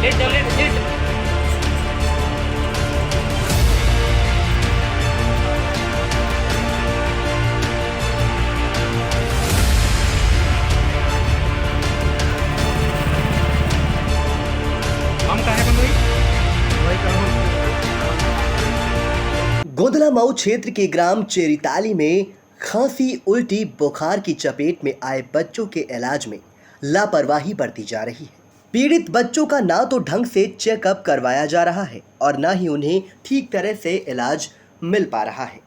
ले चलो ले चलो। हम कहाँ बंद हुई? गोंधला मऊ क्षेत्र के ग्राम चेरीताली में खांसी उल्टी बुखार की चपेट में आए बच्चों के इलाज में लापरवाही बरती जा रही है। पीड़ित बच्चों का ना तो ढंग से चेकअप करवाया जा रहा है और ना ही उन्हें ठीक तरह से इलाज मिल पा रहा है।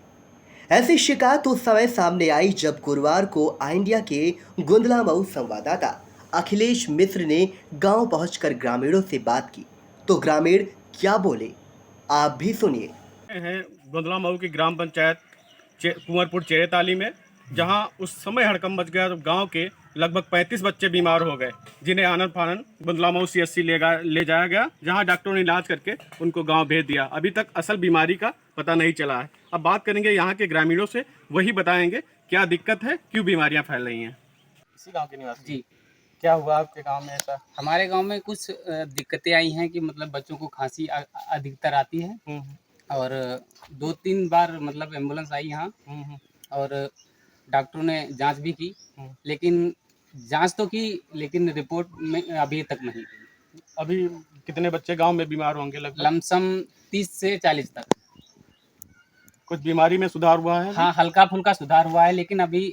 ऐसी शिकायत उस समय सामने आई जब गुरुवार को इंडिया के गोंधला मऊ संवाददाता अखिलेश मिश्र ने गांव पहुंचकर ग्रामीणों से बात की। तो ग्रामीण क्या बोले, आप भी सुनिए। हैं गोंधला मऊ की ग्राम पंचायत कुंवरपुर चेरेताली में, जहां उस समय हड़कंप मच गया तो गांव के लगभग 35 बच्चे बीमार हो गए, जिन्हें आनन फानन गोंधला मऊ CSC ले जाया गया, जहां डॉक्टरों ने इलाज करके उनको गांव भेज दिया। अभी तक असल बीमारी का पता नहीं चला है। अब बात करेंगे यहाँ के ग्रामीणों से, वही बताएंगे क्या दिक्कत है, क्यों बीमारियाँ फैल रही हैं। इसी गाँव के निवासी जी, क्या हुआ आपके गाँव में ऐसा? हमारे गांव में कुछ दिक्कतें आई हैं कि मतलब बच्चों को खांसी अधिकतर आती है और 2-3 बार मतलब एम्बुलेंस आई यहाँ और डॉक्टरों ने जांच भी की, लेकिन जांच तो की लेकिन रिपोर्ट में अभी तक नहीं आई। अभी कितने बच्चे गांव में बीमार होंगे लगभग? लमसम 30 से 40 तक। कुछ बीमारी में सुधार हुआ है? हाँ, हल्का फुल्का सुधार हुआ है, लेकिन अभी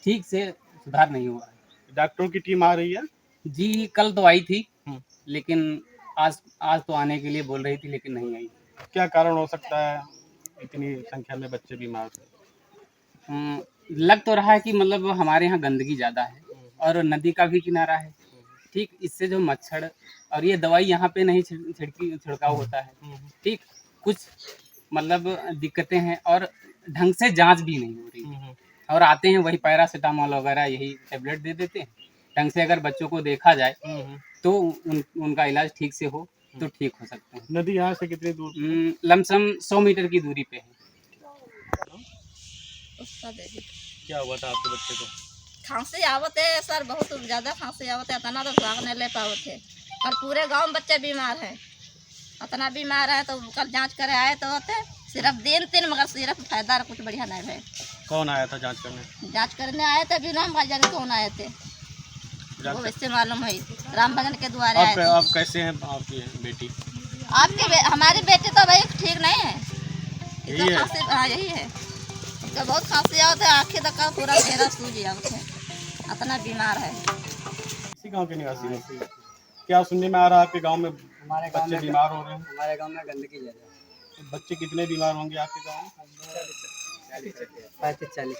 ठीक से सुधार नहीं हुआ है। डॉक्टरों की टीम आ रही है? जी, कल तो आई थी, लेकिन आज तो आने के लिए बोल रही थी, लेकिन नहीं आई। क्या कारण हो सकता है इतनी संख्या में बच्चे बीमार? लग तो रहा है कि मतलब हमारे यहाँ गंदगी ज़्यादा है और नदी का भी किनारा है, ठीक। इससे जो मच्छर और ये दवाई यहाँ पे नहीं छिड़काव होता है, ठीक। कुछ मतलब दिक्कतें हैं और ढंग से जांच भी नहीं हो रही और आते हैं वही पैरासीटामोल वगैरह यही टेबलेट दे देते हैं। ढंग से अगर बच्चों को देखा जाए तो उनका इलाज ठीक से हो तो ठीक हो सकते हैं। नदी यहाँ से कितनी दूर? लमसम 100 मीटर की दूरी पे है। क्या हुआ था आपके बच्चे को? खांसी आवत है सर, बहुत ज़्यादा खांसी आवत है, इतना तो भाग नहीं ले पावत है और पूरे गांव में बच्चे बीमार हैं। इतना बीमार है तो कल जांच करे आए तो होते सिर्फ दिन मगर सिर्फ फायदा कुछ बढ़िया नहीं है। कौन आया था जांच करने? जांच करने आए थे बिना भाईजान कौन आए थे वो वैसे मालूम है, राम भजन के द्वारे आए थे। आप कैसे हैं आपकी बेटी? हमारी बेटी तो भाई ठीक नहीं है, यही है? खांसी हाँ यही है, उसका बहुत खांसी आवत है, आँखें तक का पूरा चेहरा सूज आवत है, इतना बीमार है। इसी गांव के निवासी हैं? क्या सुनने में आ रहा है आपके गांव में बच्चे बीमार हो रहे हैं? हमारे गांव में गंदगी ज़्यादा। बच्चे कितने बीमार होंगे आपके गांव में? 35-40।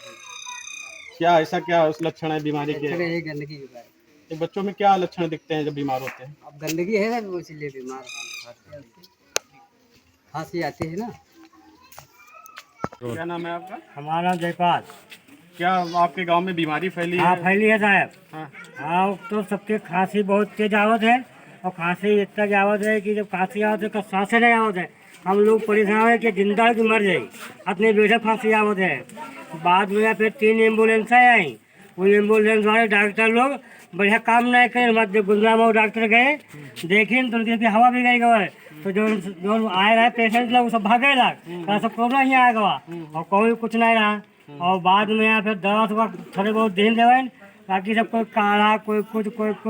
क्या ऐसा क्या उस लक्षण है बीमारी के? यही गंदगी की बात है। ये बच्चों में क्या लक्षण दिखते हैं जब बीमार होते हैं? अब गंदगी है ना, इसीलिए बीमार खांसी आती है ना। क्या नाम है आपका? हमारा जयपाल। क्या आपके गांव में बीमारी फैली हाँ है? फैली है साहब। हाँ। हाँ तो सबके खांसी बहुत तेज आवत है और खांसी इतना आवत है कि जब खांसी आवत है तो सांसें नहीं आवत है। हम लोग परेशान है कि जिंदा की मर जाए, अपने बेटा खांसी आवत है। बाद में फिर 3 एम्बुलेंस आई, वो एम्बुलेंस वाले डॉक्टर लोग बढ़िया काम नहीं करे। मध्य गोंधला मऊ डॉक्टर गए देखिन तो उनकी हवा भी गई गए, तो जो आए रहे पेशेंट लोग सब भागे लग, सब कोरोना ही आ गया और कोई कुछ नहीं रहा। और बाद में यहाँ फिर दवा थोड़े बहुत दिन देवे, बाकी सब कोई काढ़ा कोई कुछ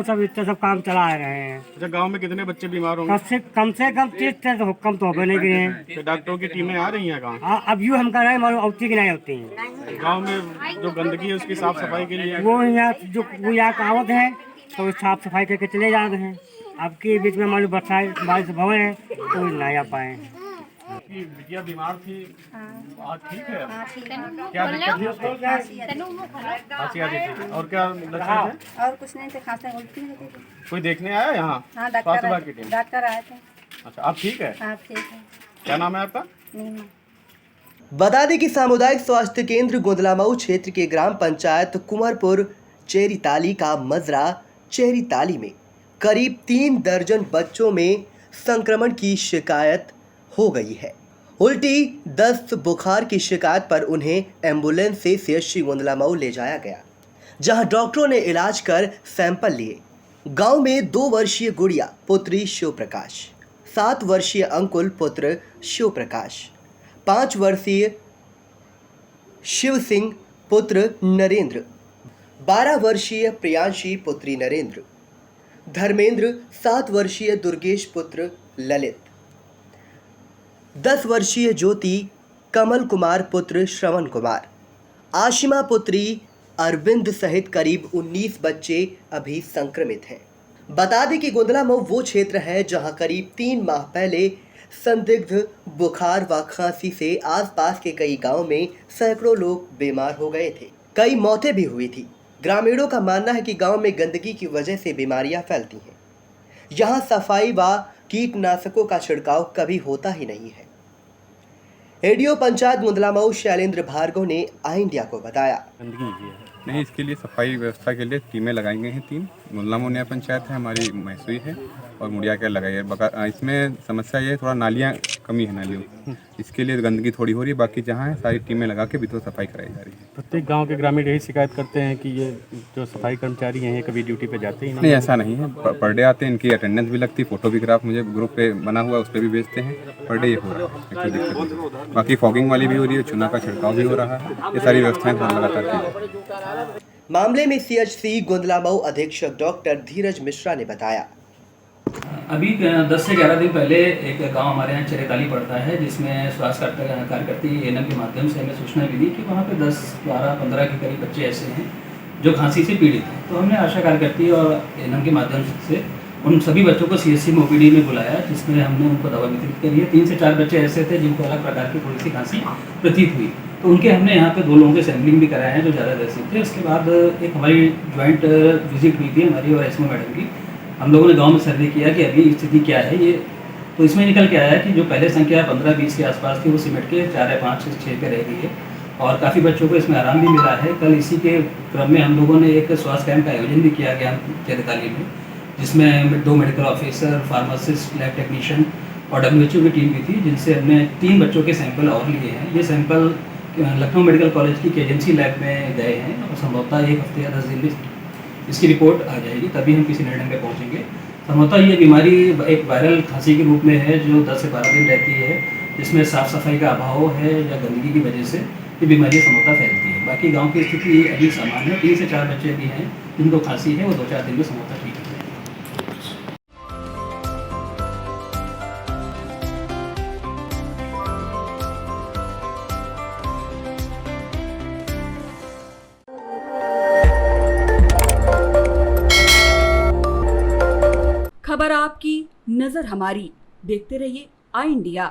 सब इतना सब काम चला रहे हैं। अच्छा, गांव में कितने बच्चे बीमार होंगे? कम से कम 30 से हुक्म तो होवे नहीं गए हैं। तो डॉक्टरों की टीमें आ रही हैं गाँव? हाँ, अब यूँ हमका नहीं मालूम होती कि नहीं होती हैं। गांव में जो गंदगी है उसकी साफ सफाई के लिए वो यहाँ कहावत है तो साफ सफाई करके चले जा रहे हैं। अब के बीच में मालूम बारिश भवे है तो नहीं आ पाए हैं। बिटिया बीमार थी, आज ठीक है? क्या दिक्कत थी उसको? खांसी आ रही थी और क्या लक्षण थे? और कुछ नहीं थे, खांसी उल्टी होती थी। कोई देखने आया यहाँ? हाँ, स्वास्थ्य विभाग की टीम? डॉक्टर आए थे। अच्छा, अब ठीक है? हाँ ठीक है। क्या नाम है आपका? बता दें कि सामुदायिक स्वास्थ्य केंद्र गोंधला मऊ क्षेत्र के ग्राम पंचायत कुंवरपुर चेरीताली का मजरा चेरीताली में करीब 3 दर्जन बच्चों में संक्रमण की शिकायत हो गई है। उल्टी, दस्त, बुखार की शिकायत पर उन्हें एम्बुलेंस से CSC गोंधला मऊ ले जाया गया, जहां डॉक्टरों ने इलाज कर सैंपल लिए। गांव में 2 वर्षीय गुड़िया पुत्री शिव प्रकाश, 7 वर्षीय अंकुल पुत्र शिव प्रकाश, 5 वर्षीय शिव सिंह पुत्र नरेंद्र, 12 वर्षीय प्रियांशी पुत्री नरेंद्र, धर्मेंद्र 7 वर्षीय दुर्गेश पुत्र ललित, 10 वर्षीय ज्योति कमल कुमार पुत्र श्रवण कुमार, आशिमा पुत्री अरविंद सहित करीब 19 बच्चे अभी संक्रमित हैं। बता दें कि गोंदला मऊ वो क्षेत्र है जहां करीब 3 माह पहले संदिग्ध बुखार व खांसी से आसपास के कई गांव में सैकड़ों लोग बीमार हो गए थे। कई मौतें भी हुई थी। ग्रामीणों का मानना है कि गांव में गंदगी की वजह से बीमारियां फैलती हैं। यहां सफाई व कीटनाशकों का छिड़काव कभी होता ही नहीं है। एडीओ पंचायत गोंदला मऊ शैलेंद्र भार्गव ने आई इंडिया को बताया। नहीं, इसके लिए सफाई व्यवस्था के लिए टीमें लगाई गई हैं 3। गोंदला मऊ नया पंचायत है, हमारी मैसूरी है और मुड़िया के लगाई है। इसमें समस्या ये है थोड़ा नालियाँ कमी है नालियों, इसके लिए गंदगी थोड़ी हो रही है। बाकी जहाँ है सारी टीमें लगा के भी तो सफाई कराई जा रही है। प्रत्येक गांव के ग्रामीण यही शिकायत करते हैं कि ये जो सफाई कर्मचारी हैं ये कभी ड्यूटी पे जाते ही नहीं, ऐसा नहीं है। पर डे आते हैं, इनकी अटेंडेंस भी लगती है। फोटोग्राफ मुझे ग्रुप पे बना हुआ उस पर भी भेजते हैं। पर डे ये हो रहा है, कोई दिक्कत नहीं। बाकी फॉगिंग वाली भी हो रही है, चूना का छिड़काव भी हो रहा है। ये सारी व्यवस्थाएं लगातार की जा रही है। मामले में सीएचसी गोंदला मऊ अधीक्षक डॉक्टर धीरज मिश्रा ने बताया। अभी 10 से 11 दिन पहले एक गांव हमारे यहाँ चेरेताली पड़ता है, जिसमें स्वास्थ्य कार्यकर्ती एएनएम के माध्यम से हमें सूचना मिली कि वहाँ पे 10, 12, 15 के करीब बच्चे ऐसे हैं जो खांसी से पीड़ित हैं। तो हमने आशा कार्यकर्ती और एएनएम के माध्यम से उन सभी बच्चों को सीएससी में ओपीडी में बुलाया, जिसमें हमने उनको दवा वितरित करी है। 3 से 4 बच्चे ऐसे थे जिनको अलग प्रकार की थोड़ी सी खांसी प्रतीत हुई, तो उनके हमने यहाँ पे 2 लोगों के सैम्पलिंग भी कराए हैं जो ज़्यादा ग्रसित थे। उसके बाद एक हमारी ज्वाइंट विजिट हुई थी हमारी और एसएमओ मैडम की। हम लोगों ने गांव में सर्वे किया कि अभी स्थिति क्या है ये, तो इसमें निकल के आया कि जो पहले संख्या 15-20 के आसपास थी वो सिमट के 4 या 5 से 6 पे रह गई है और काफ़ी बच्चों को इसमें आराम भी मिला है। कल इसी के क्रम में हम लोगों ने एक स्वास्थ्य कैंप का आयोजन भी किया गया चेरेताली में, जिसमें 2 medical officer, pharmacist, lab technician और WHO की टीम भी थी, जिनसे हमने 3 बच्चों के सैंपल और लिए हैं। ये सैंपल लखनऊ मेडिकल कॉलेज की केजेंसी लैब में गए हैं और संभवतः 1 हफ्ते या 10 दिन में इसकी रिपोर्ट आ जाएगी, तभी हम किसी निर्णय में पहुंचेंगे। संभवतः ये बीमारी एक वायरल खांसी के रूप में है जो 10 से 12 दिन रहती है, जिसमें साफ़ सफाई का अभाव है या गंदगी की वजह से ये बीमारी संभवतः फैलती है। बाकी गांव की स्थिति अभी सामान्य है। 3 से 4 बच्चे भी हैं जिनको खांसी है, वो 2-4 दिन में संभवतः ठीक है। खबर आपकी, नजर हमारी। देखते रहिए आई इंडिया।